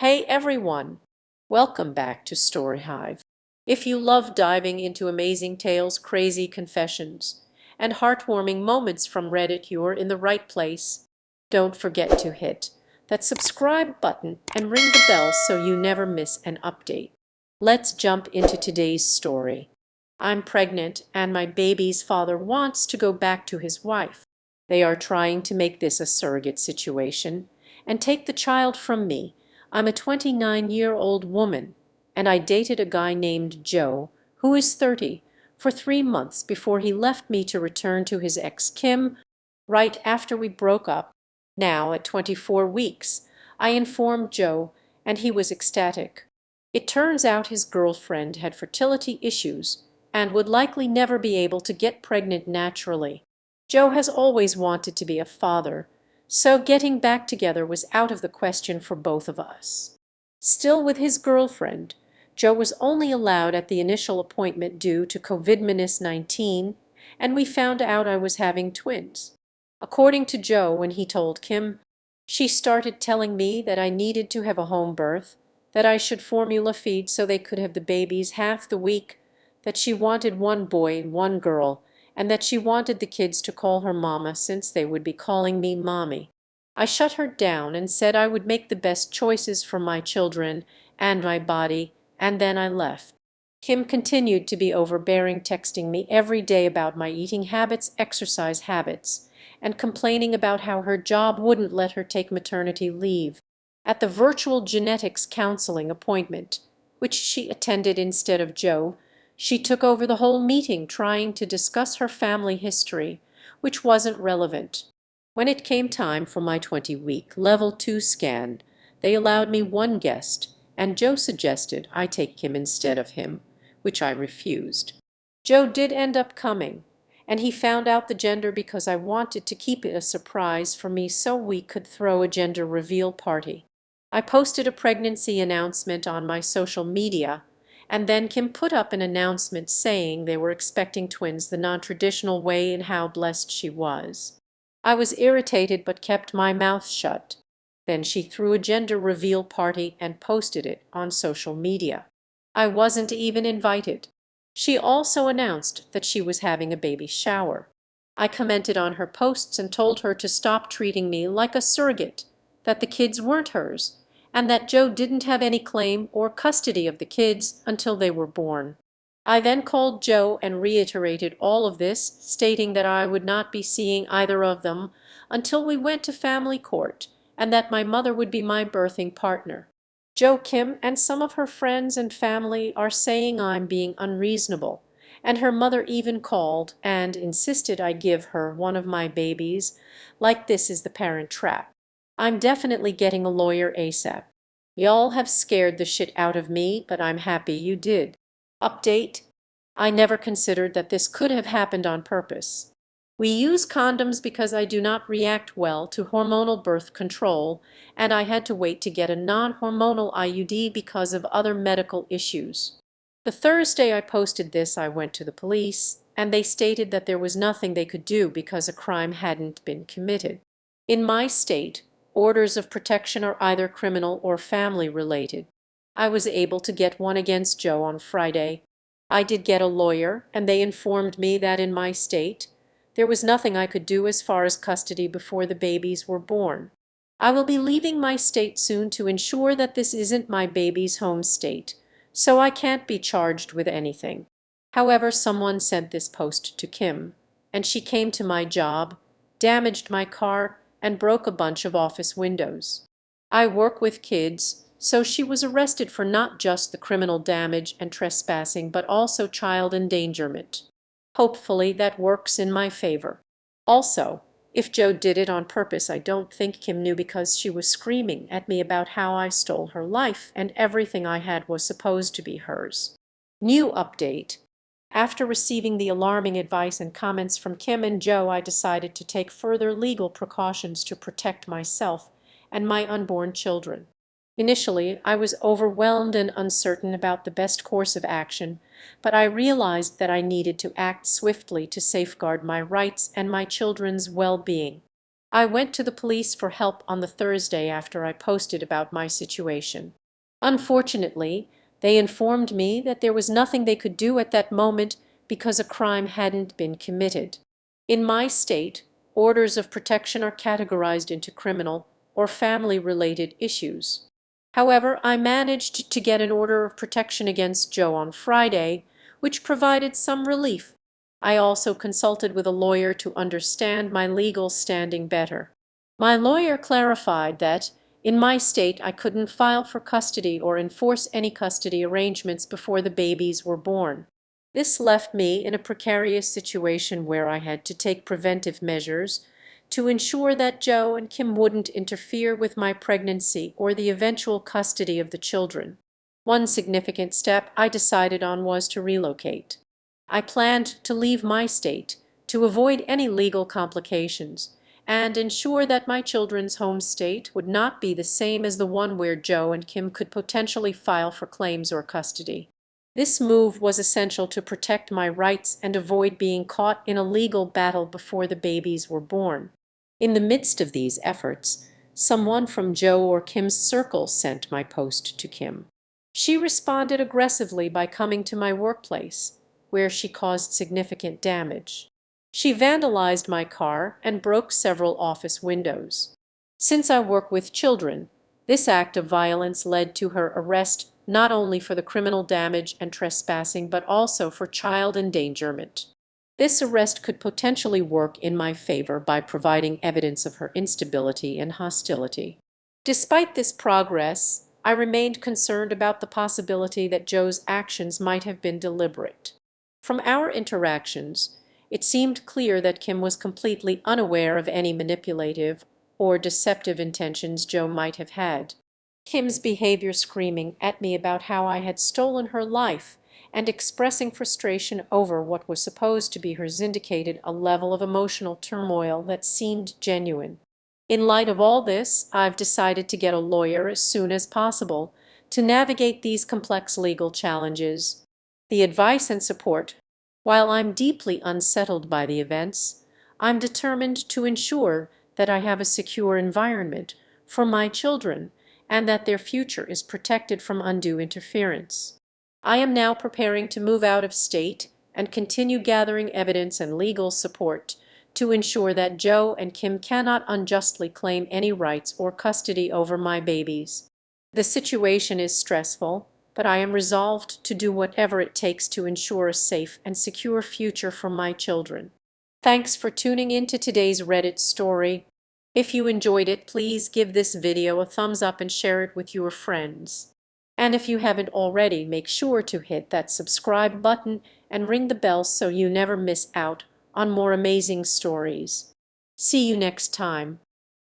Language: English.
Hey everyone! Welcome back to Story Hive. If you love diving into amazing tales, crazy confessions, and heartwarming moments from Reddit, you're in the right place. Don't forget to hit that subscribe button and ring the bell so you never miss an update. Let's jump into today's story. I'm pregnant and my baby's father wants to go back to his wife. They are trying to make this a surrogate situation and take the child from me. I'm a 29-year-old woman, and I dated a guy named Joe, who is 30, for 3 months before he left me to return to his ex Kim right after we broke up. Now, at 24 weeks, I informed Joe, and he was ecstatic. It turns out his girlfriend had fertility issues and would likely never be able to get pregnant naturally. Joe has always wanted to be a father, so getting back together was out of the question for both of us. Still with his girlfriend, Joe was only allowed at the initial appointment due to COVID-19, and we found out I was having twins. According to Joe, when he told Kim, she started telling me that I needed to have a home birth, that I should formula feed so they could have the babies half the week, that she wanted one boy and one girl, and that she wanted the kids to call her mama since they would be calling me mommy. I shut her down and said I would make the best choices for my children and my body, and then I left. Kim continued to be overbearing, texting me every day about my eating habits, exercise habits, and complaining about how her job wouldn't let her take maternity leave. At the virtual genetics counseling appointment, which she attended instead of Joe, she took over the whole meeting trying to discuss her family history, which wasn't relevant. When it came time for my 20-week level 2 scan, they allowed me one guest, and Joe suggested I take Kim instead of him, which I refused. Joe did end up coming, and he found out the gender because I wanted to keep it a surprise for me so we could throw a gender reveal party. I posted a pregnancy announcement on my social media, and then Kim put up an announcement saying they were expecting twins the non-traditional way and how blessed she was. I was irritated but kept my mouth shut. Then she threw a gender reveal party and posted it on social media. I wasn't even invited. She also announced that she was having a baby shower. I commented on her posts and told her to stop treating me like a surrogate, that the kids weren't hers, and that Joe didn't have any claim or custody of the kids until they were born. I then called Joe and reiterated all of this, stating that I would not be seeing either of them until we went to family court, and that my mother would be my birthing partner. Joe, Kim, and some of her friends and family are saying I'm being unreasonable, and her mother even called and insisted I give her one of my babies, like this is the parent trap. I'm definitely getting a lawyer ASAP. Y'all have scared the shit out of me, but I'm happy you did. Update: I never considered that this could have happened on purpose. We use condoms because I do not react well to hormonal birth control, and I had to wait to get a non-hormonal IUD because of other medical issues. The Thursday I posted this, I went to the police, and they stated that there was nothing they could do because a crime hadn't been committed. In my state, orders of protection are either criminal or family related. I was able to get one against Joe on Friday. I did get a lawyer, and they informed me that in my state, there was nothing I could do as far as custody before the babies were born. I will be leaving my state soon to ensure that this isn't my baby's home state, so I can't be charged with anything. However, someone sent this post to Kim, and she came to my job, damaged my car, and broke a bunch of office windows. I work with kids, so she was arrested for not just the criminal damage and trespassing but also child endangerment. Hopefully that works in my favor. Also, if Joe did it on purpose, I don't think Kim knew because she was screaming at me about how I stole her life and everything I had was supposed to be hers. New update: after receiving the alarming advice and comments from Kim and Joe, I decided to take further legal precautions to protect myself and my unborn children. Initially, I was overwhelmed and uncertain about the best course of action, but I realized that I needed to act swiftly to safeguard my rights and my children's well-being. I went to the police for help on the Thursday after I posted about my situation. Unfortunately, they informed me that there was nothing they could do at that moment because a crime hadn't been committed. In my state, orders of protection are categorized into criminal or family-related issues. However, I managed to get an order of protection against Joe on Friday, which provided some relief. I also consulted with a lawyer to understand my legal standing better. My lawyer clarified that in my state I couldn't file for custody or enforce any custody arrangements before the babies were born. This left me in a precarious situation where I had to take preventive measures to ensure that Joe and Kim wouldn't interfere with my pregnancy or the eventual custody of the children. One significant step I decided on was to relocate. I planned to leave my state to avoid any legal complications and ensure that my children's home state would not be the same as the one where Joe and Kim could potentially file for claims or custody. This move was essential to protect my rights and avoid being caught in a legal battle before the babies were born. In the midst of these efforts, someone from Joe or Kim's circle sent my post to Kim. She responded aggressively by coming to my workplace, where she caused significant damage. She vandalized my car and broke several office windows. Since I work with children, this act of violence led to her arrest not only for the criminal damage and trespassing but also for child endangerment. This arrest could potentially work in my favor by providing evidence of her instability and hostility. Despite this progress, I remained concerned about the possibility that Joe's actions might have been deliberate. From our interactions, it seemed clear that Kim was completely unaware of any manipulative or deceptive intentions Joe might have had. Kim's behavior, screaming at me about how I had stolen her life and expressing frustration over what was supposed to be hers, indicated a level of emotional turmoil that seemed genuine. In light of all this, I've decided to get a lawyer as soon as possible to navigate these complex legal challenges. The advice and support. While I'm deeply unsettled by the events, I'm determined to ensure that I have a secure environment for my children and that their future is protected from undue interference. I am now preparing to move out of state and continue gathering evidence and legal support to ensure that Joe and Kim cannot unjustly claim any rights or custody over my babies. The situation is stressful, but I am resolved to do whatever it takes to ensure a safe and secure future for my children. Thanks for tuning in to today's Reddit story. If you enjoyed it, please give this video a thumbs up and share it with your friends. And if you haven't already, make sure to hit that subscribe button and ring the bell so you never miss out on more amazing stories. See you next time.